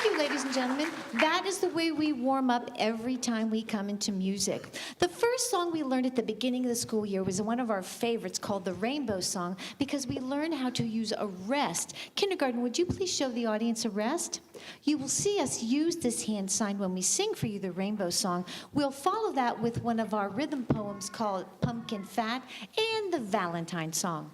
Thank you, ladies and gentlemen. That is the way we warm up every time we come into music. The first song we learned at the beginning of the school year was one of our favorites called the Rainbow Song because we learned how to use a rest. Kindergarten, would you please show the audience a rest? You will see us use this hand sign when we sing for you the Rainbow Song. We'll follow that with one of our rhythm poems called Pumpkin Fat and the Valentine Song.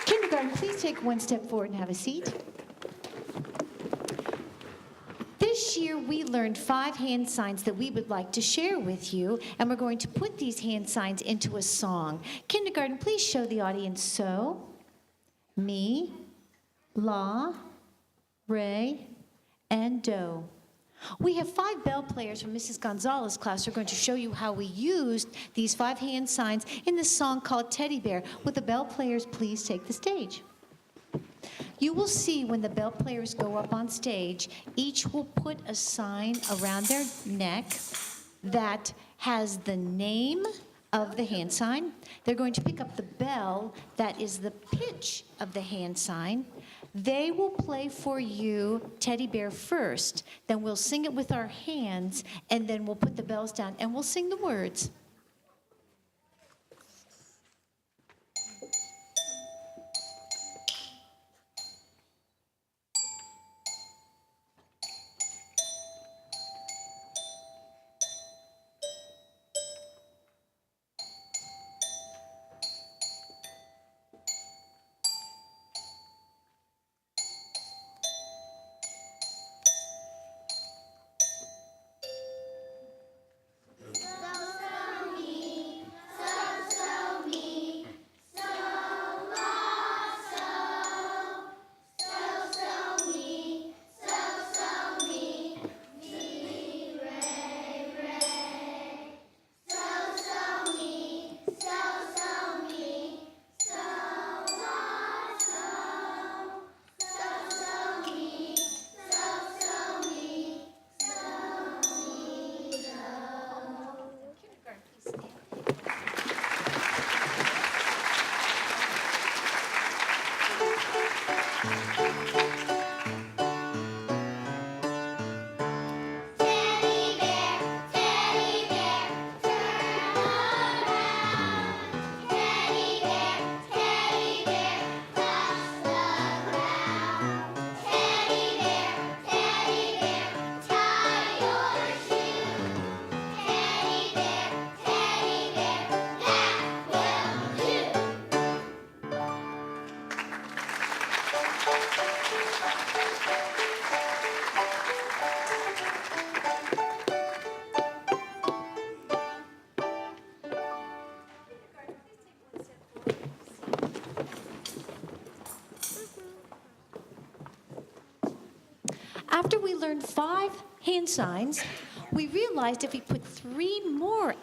Kindergarten, please take one step forward and have a seat. This year, we learned 5 hand signs that we would like to share with you, and we're going to put these hand signs into a song. Kindergarten, please show the audience so, mi, la, re, and do. We have 5 bell players from Mrs. Gonzalez's class who are going to show you how we used these 5 hand signs in this song called Teddy Bear. Would the bell players please take the stage? You will see when the bell players go up on stage, each will put a sign around their neck that has the name of the hand sign. They're going to pick up the bell that is the pitch of the hand sign. They will play for you Teddy Bear first, then we'll sing it with our hands, and then we'll put the bells down and we'll sing the words. After we learned 5 hand signs, we realized if we put 3 more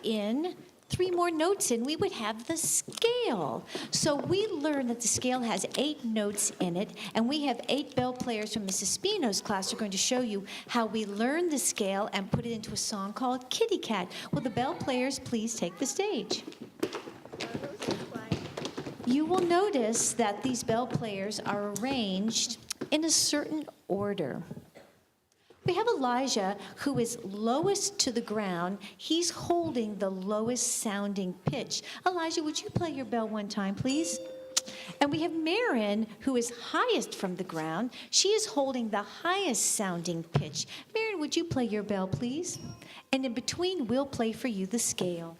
notes in, we would have the scale. So we learned that the scale has 8 notes in it, and we have 8 bell players from Mrs. Spino's class who are going to show you how we learned the scale and put it into a song called Kitty Cat. Will the bell players please take the stage? You will notice that these bell players are arranged in a certain order. We have Elijah, who is lowest to the ground. He's holding the lowest sounding pitch. Elijah, would you play your bell one time, please? And we have Marin, who is highest from the ground. She is holding the highest sounding pitch. Marin, would you play your bell, please? And in between, we'll play for you the scale.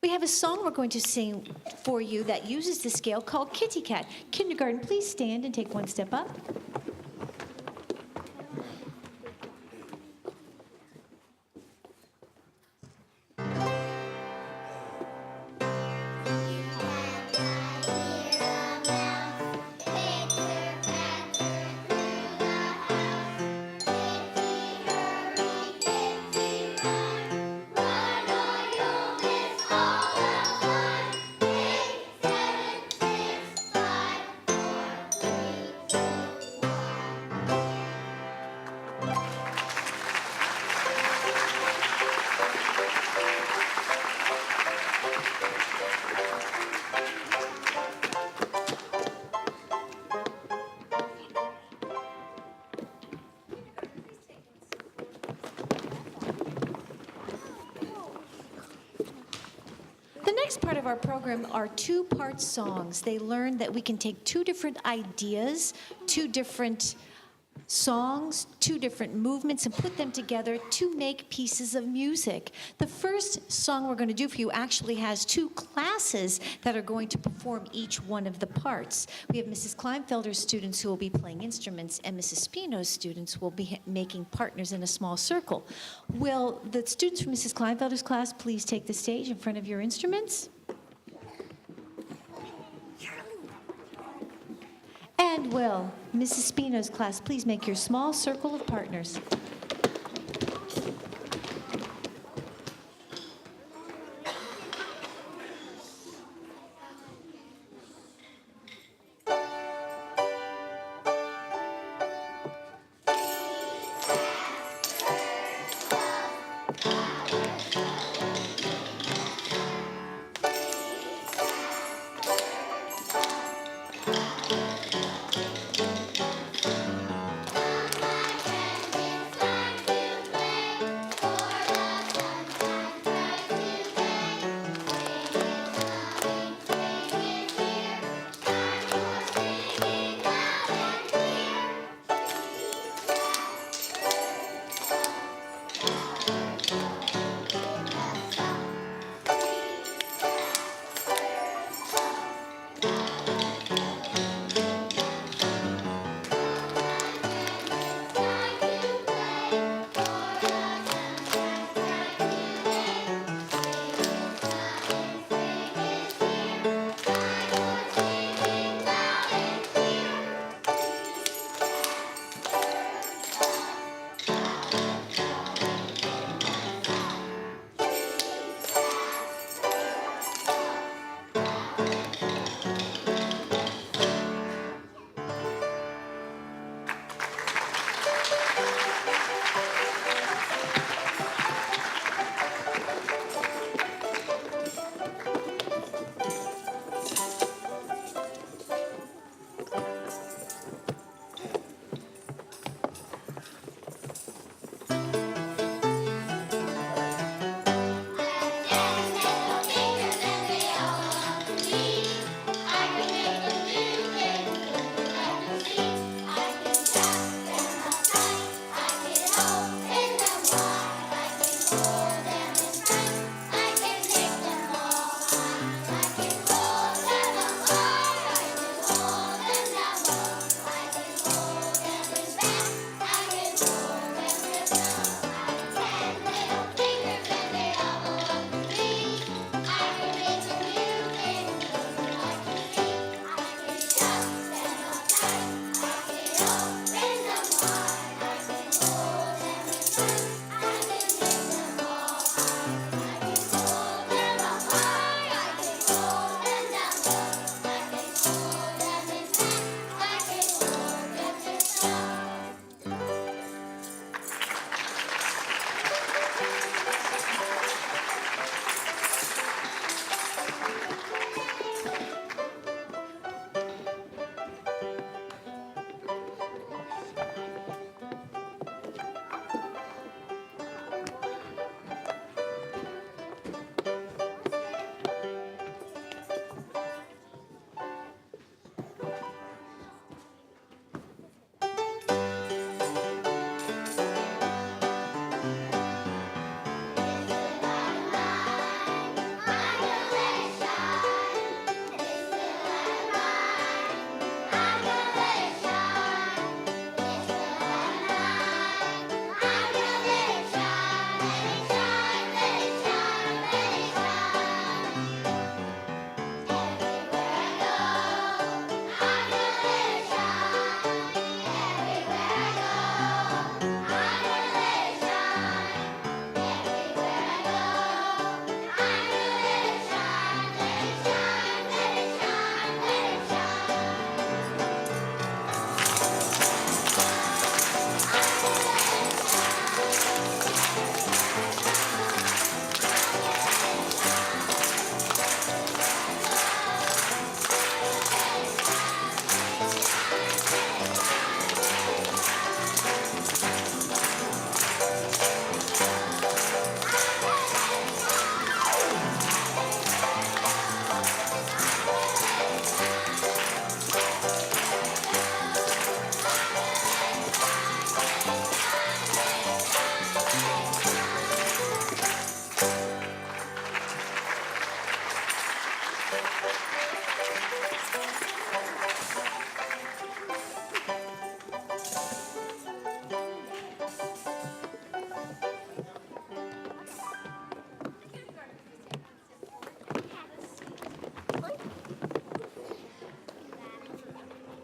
We have a song we're going to sing for you that uses the scale called Kitty Cat. Kindergarten, please stand and take one step up. The next part of our program are 2-part songs. They learn that we can take 2 different ideas, 2 different songs, 2 different movements, and put them together to make pieces of music. The first song we're going to do for you actually has 2 classes that are going to perform each one of the parts. We have Mrs. Kleinfelder's students who will be playing instruments, and Mrs. Spino's students will be making partners in a small circle. Will the students from Mrs. Kleinfelder's class please take the stage in front of your instruments? And will Mrs. Spino's class please make your small circle of partners?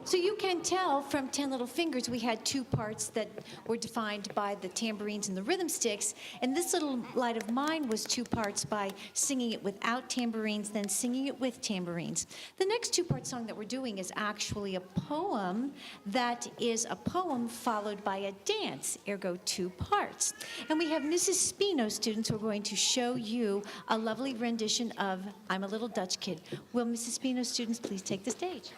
So you can tell from 10 Little Fingers, we had two parts that were defined by the tambourines and the rhythm sticks, and This Little Light of Mine was two parts by singing it without tambourines, then singing it with tambourines. The next two-part song that we're doing is actually a poem that is a poem followed by a dance, ergo two parts. And we have Mrs. Spino students who are going to show you a lovely rendition of I'm a Little Dutch Kid. Will Mrs. Spino students please take the stage?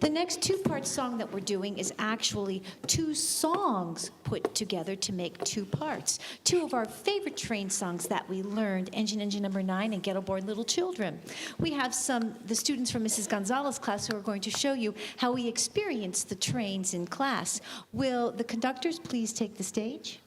The next two-part song that we're doing is actually two songs put together to make two parts. Two of our favorite train songs that we learned, Engine, Engine Number 9 and Get Aboard Little Children. We have the students from Mrs. Gonzalez's class who are going to show you how we experience the trains in class. Will the conductors please take the stage?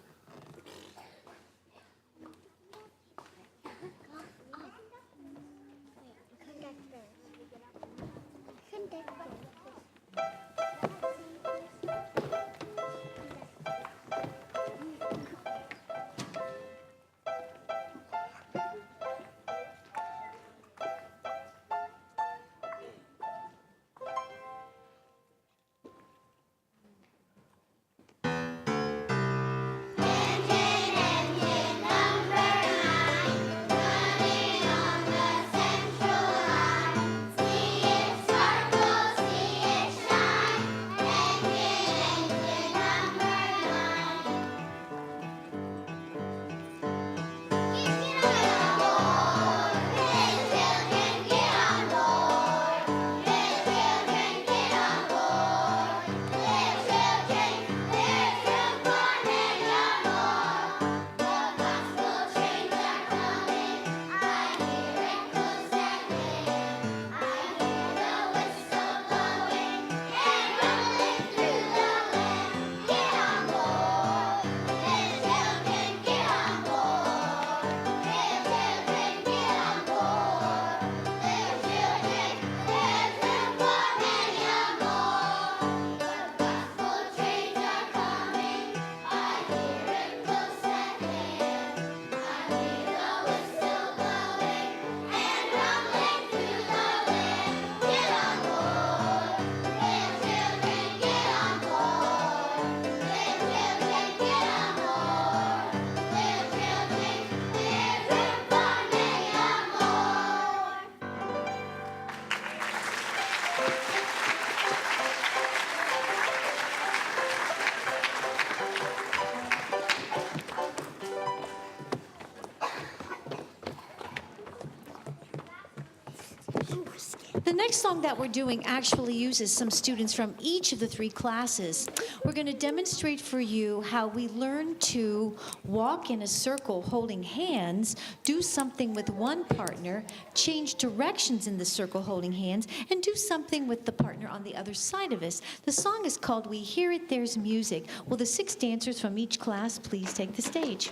The next song that we're doing actually uses some students from each of the three classes. We're going to demonstrate for you how we learn to walk in a circle holding hands, do something with one partner, change directions in the circle holding hands, and do something with the partner on the other side of us. The song is called We Hear It, There's Music. Will the 6 dancers from each class please take the stage?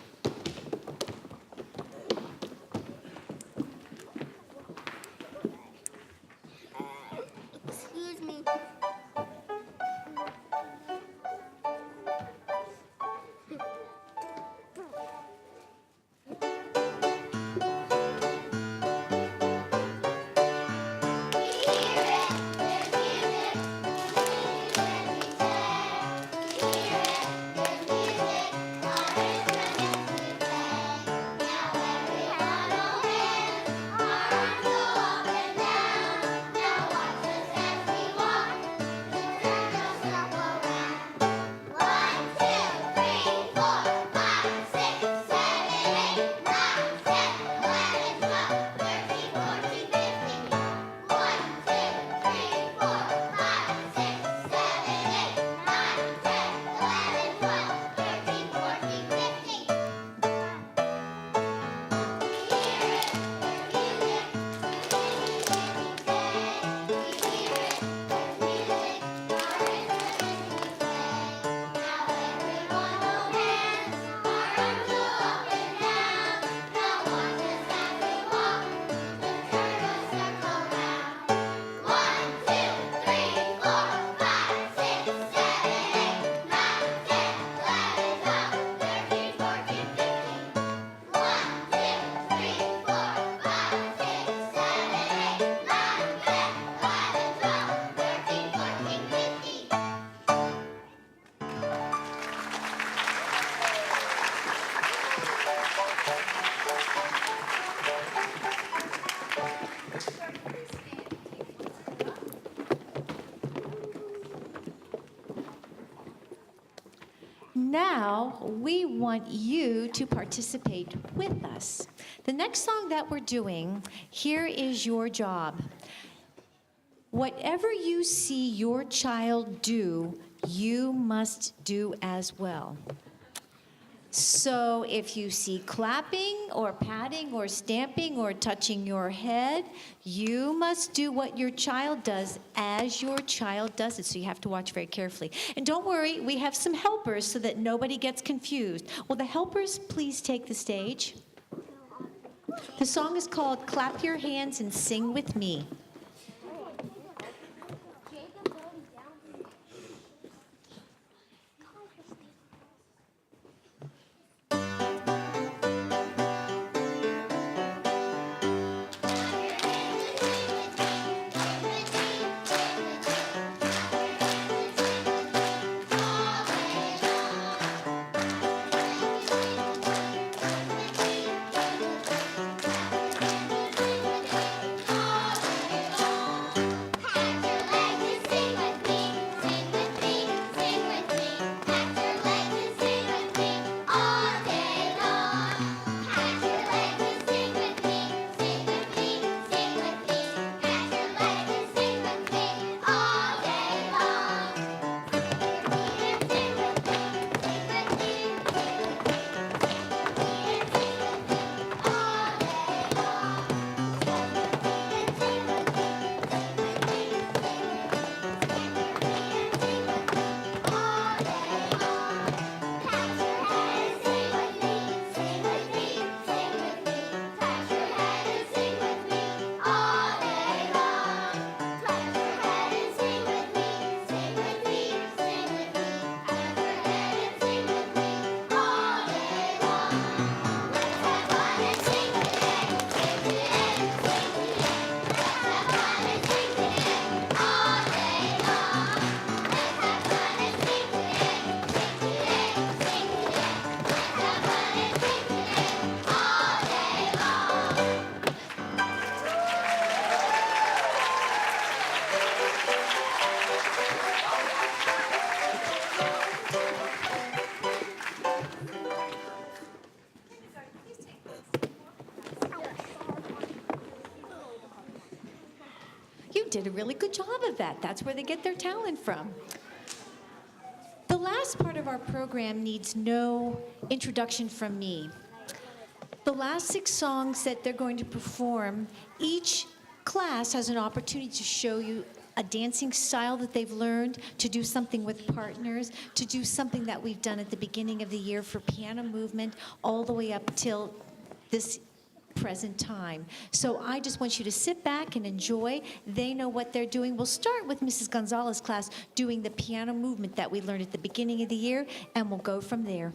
Excuse me. We hear it. Now, we want you to participate with us. The next song that we're doing, here is your job. Whatever you see your child do, you must do as well. So if you see clapping or patting or stamping or touching your head, you must do what your child does as your child does it. So you have to watch very carefully. And don't worry, we have some helpers so that nobody gets confused. Will the helpers please take the stage? The song is called Clap Your Hands and Sing With Me. You did a really good job of that. That's where they get their talent from. The last part of our program needs no introduction from me. The last 6 songs that they're going to perform, each class has an opportunity to show you a dancing style that they've learned, to do something with partners, to do something that we've done at the beginning of the year for piano movement, all the way up till this present time. So I just want you to sit back and enjoy. They know what they're doing. We'll start with Mrs. Gonzalez's class doing the piano movement that we learned at the beginning of the year, and we'll go from there.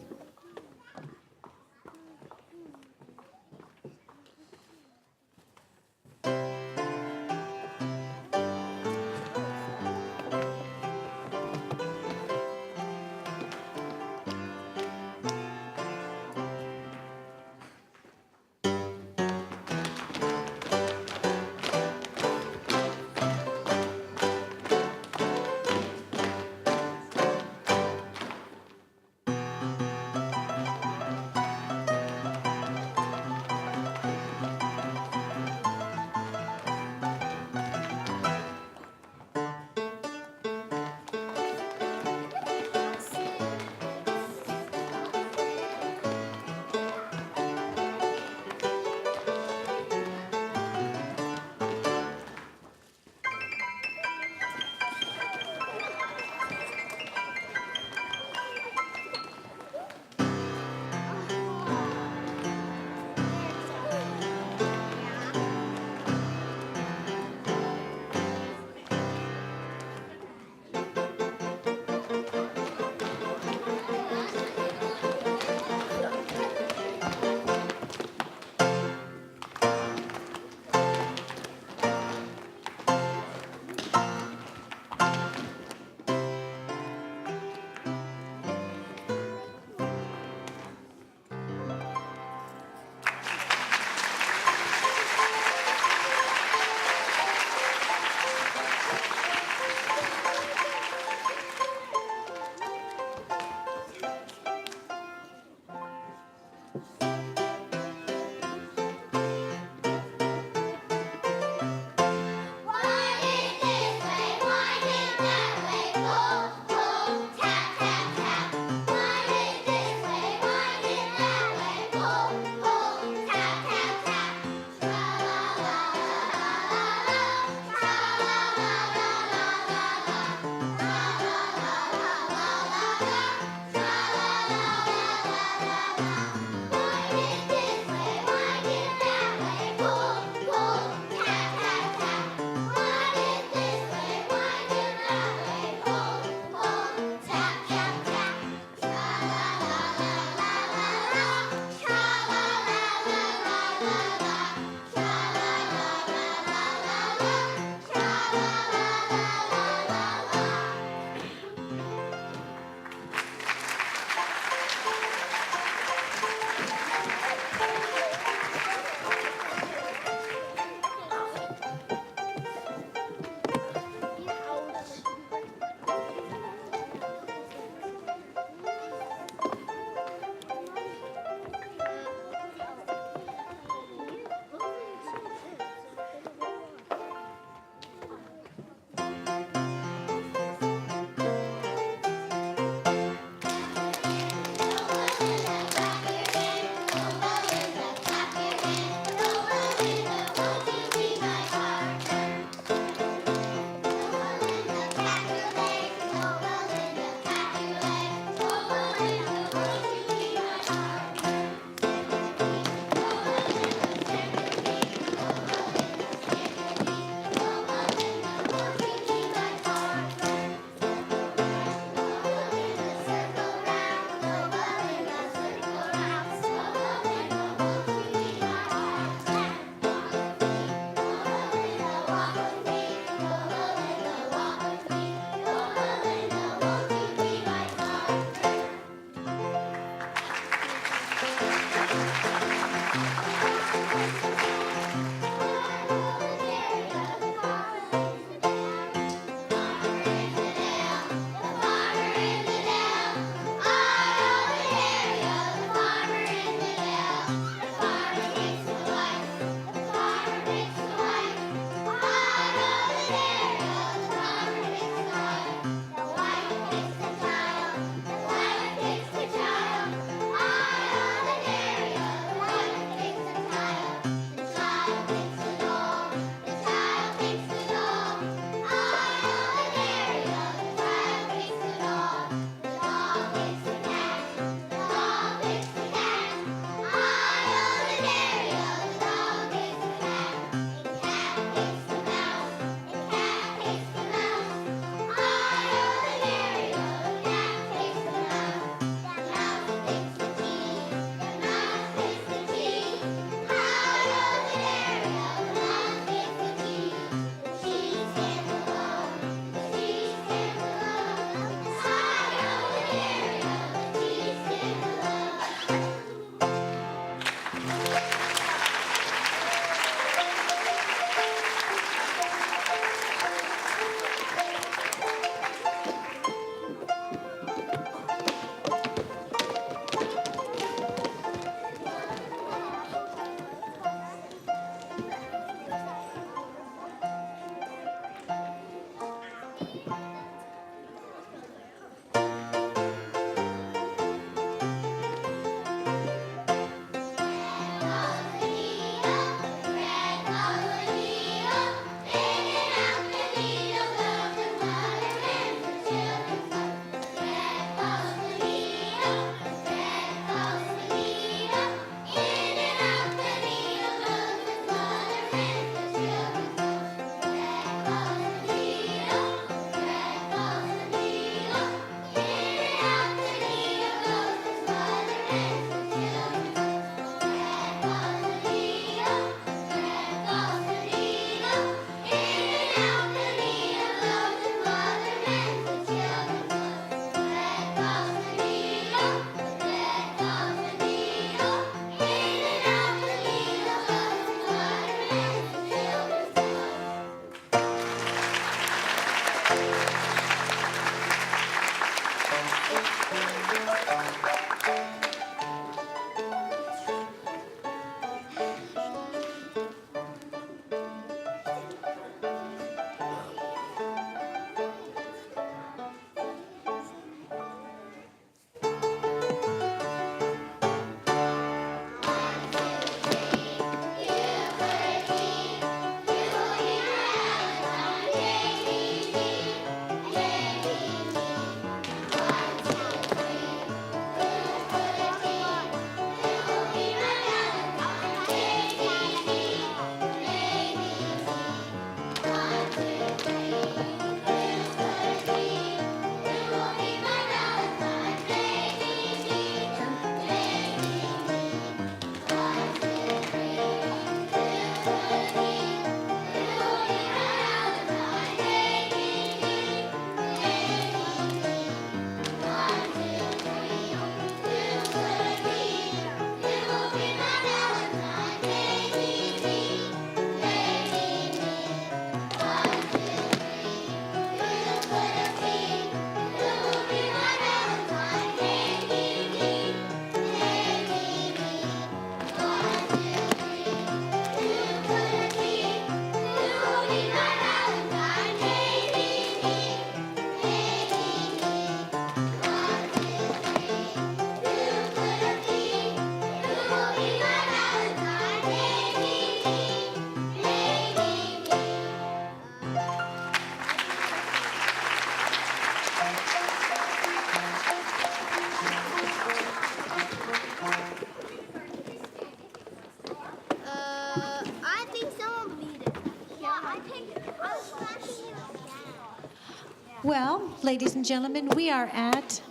Well, ladies and gentlemen, we are at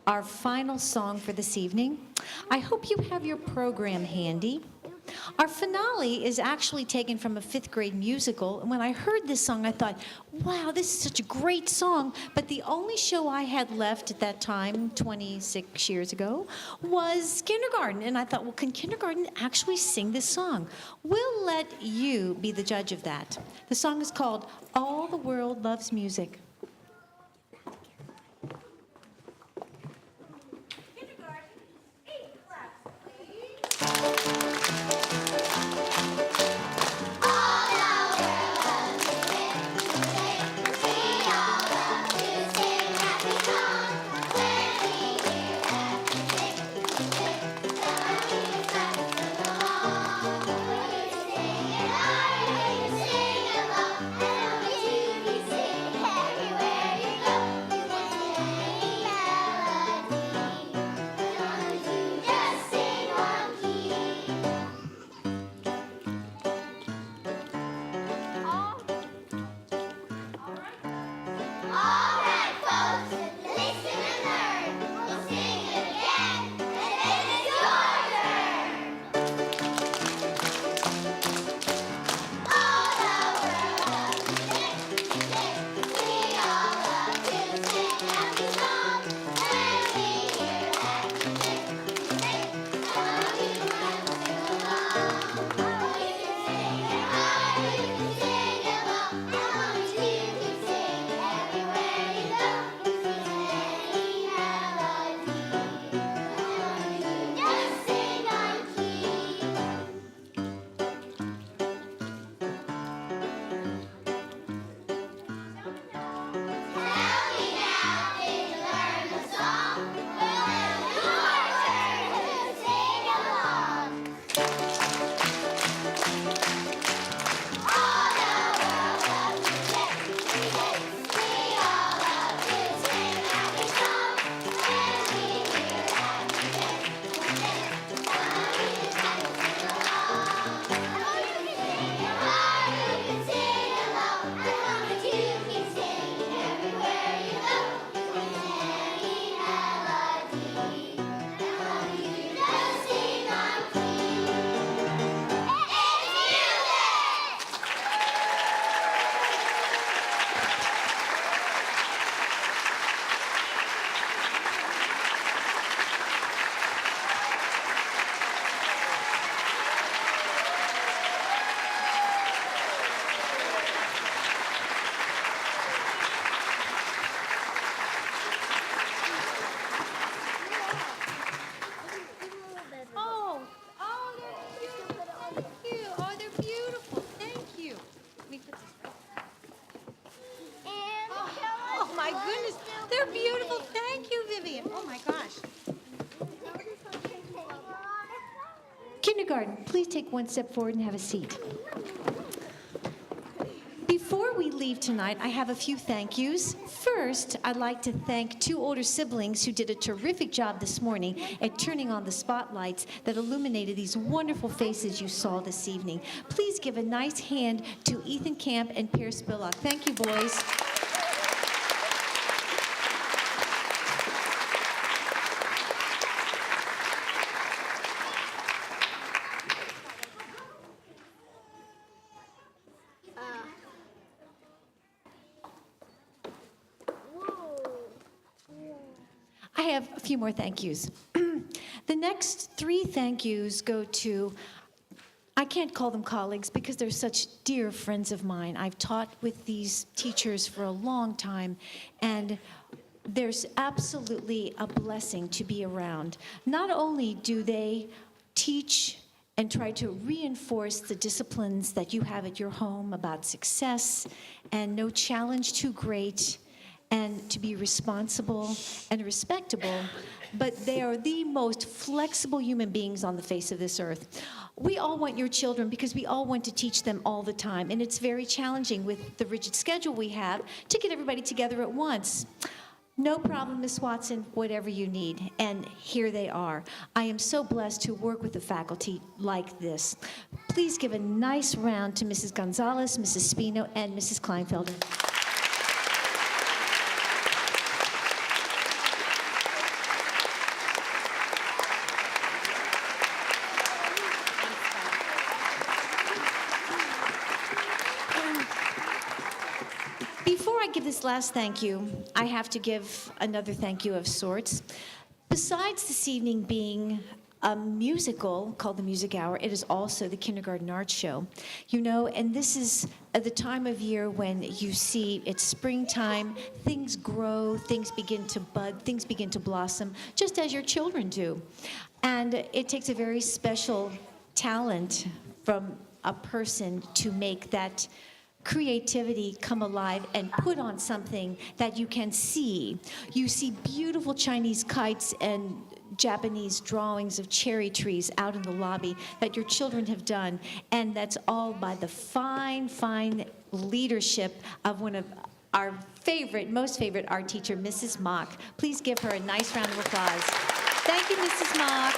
our final song for this evening. I hope you have your program handy. Our finale is actually taken from a 5th grade musical, and when I heard this song, I thought, wow, this is such a great song, but the only show I had left at that time, 26 years ago, was kindergarten, and I thought, well, can kindergarten actually sing this song? We'll let you be the judge of that. The song is called All the World Loves Music. Kindergarten, please take one step forward and have a seat. Before we leave tonight, I have a few thank yous. First, I'd like to thank 2 older siblings who did a terrific job this morning at turning on the spotlights that illuminated these wonderful faces you saw this evening. Please give a nice hand to Ethan Camp and Pierce Spillock. Thank you, boys. I have a few more thank yous. The next 3 thank yous go to, I can't call them colleagues because they're such dear friends of mine. I've taught with these teachers for a long time, and there's absolutely a blessing to be around. Not only do they teach and try to reinforce the disciplines that you have at your home about success and no challenge too great, and to be responsible and respectable, but they are the most flexible human beings on the face of this earth. We all want your children because we all want to teach them all the time, and it's very challenging with the rigid schedule we have to get everybody together at once. No problem, Miss Watson, whatever you need. And here they are. I am so blessed to work with the faculty like this. Please give a nice round to Mrs. Gonzalez, Mrs. Spino, and Mrs. Kleinfelder. Before I give this last thank you, I have to give another thank you of sorts. Besides this evening being a musical called the Music Hour, it is also the Kindergarten Arts Show. You know, and this is at the time of year when you see it's springtime, things grow, things begin to bud, things begin to blossom, just as your children do. And it takes a very special talent from a person to make that creativity come alive and put on something that you can see. You see beautiful Chinese kites and Japanese drawings of cherry trees out in the lobby that your children have done, and that's all by the fine, fine leadership of one of our favorite, most favorite art teacher, Mrs. Mock. Please give her a nice round of applause. Thank you, Mrs. Mock.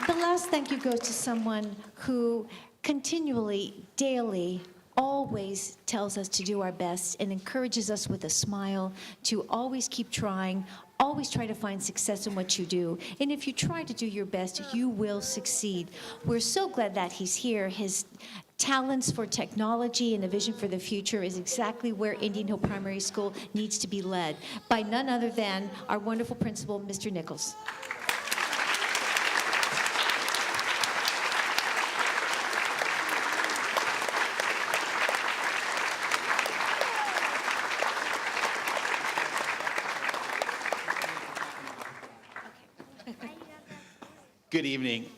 The last thank you goes to someone who continually, daily, always tells us to do our best and encourages us with a smile to always keep trying, always try to find success in what you do. And if you try to do your best, you will succeed. We're so glad that he's here. His talents for technology and a vision for the future is exactly where Indian Hill Primary School needs to be led by none other than our wonderful principal, Mr. Nichols. Good evening.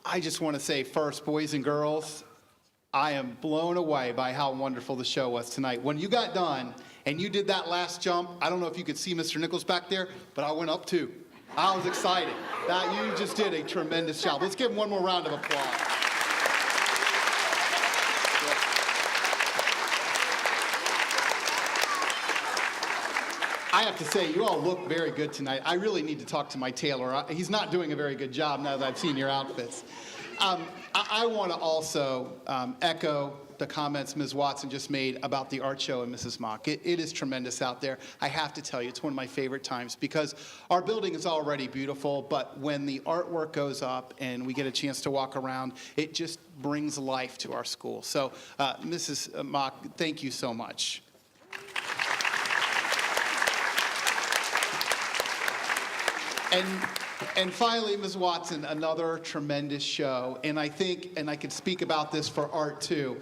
I just want to say first, boys and girls, I am blown away by how wonderful the show was tonight. When you got done and you did that last jump, I don't know if you could see Mr. Nichols back there, but I went up too. I was excited. You just did a tremendous job. Let's give him one more round of applause. I have to say, you all look very good tonight. I really need to talk to my tailor. He's not doing a very good job now that I've seen your outfits. I want to also echo the comments Ms. Watson just made about the art show and Mrs. Mock. It is tremendous out there. I have to tell you, it's one of my favorite times because our building is already beautiful, but when the artwork goes up and we get a chance to walk around, it just brings life to our school. So, Mrs. Mock, thank you so much. And finally, Ms. Watson, another tremendous show. And I think, and I can speak about this for art too,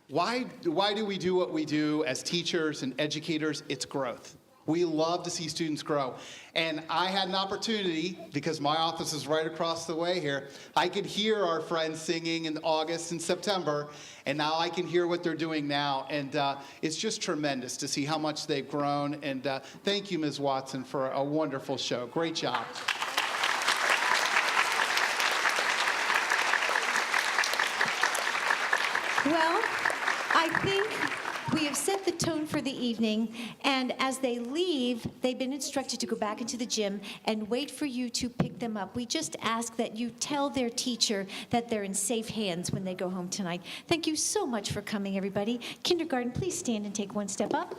why do we do what we do as teachers and educators? It's growth. We love to see students grow. And I had an opportunity, because my office is right across the way here, I could hear our friends singing in August and September, and now I can hear what they're doing now. And it's just tremendous to see how much they've grown. And thank you, Ms. Watson, for a wonderful show. Great job. Well, I think we have set the tone for the evening, and as they leave, they've been instructed to go back into the gym and wait for you to pick them up. We just ask that you tell their teacher that they're in safe hands when they go home tonight. Thank you so much for coming, everybody. Kindergarten, please stand and take one step up.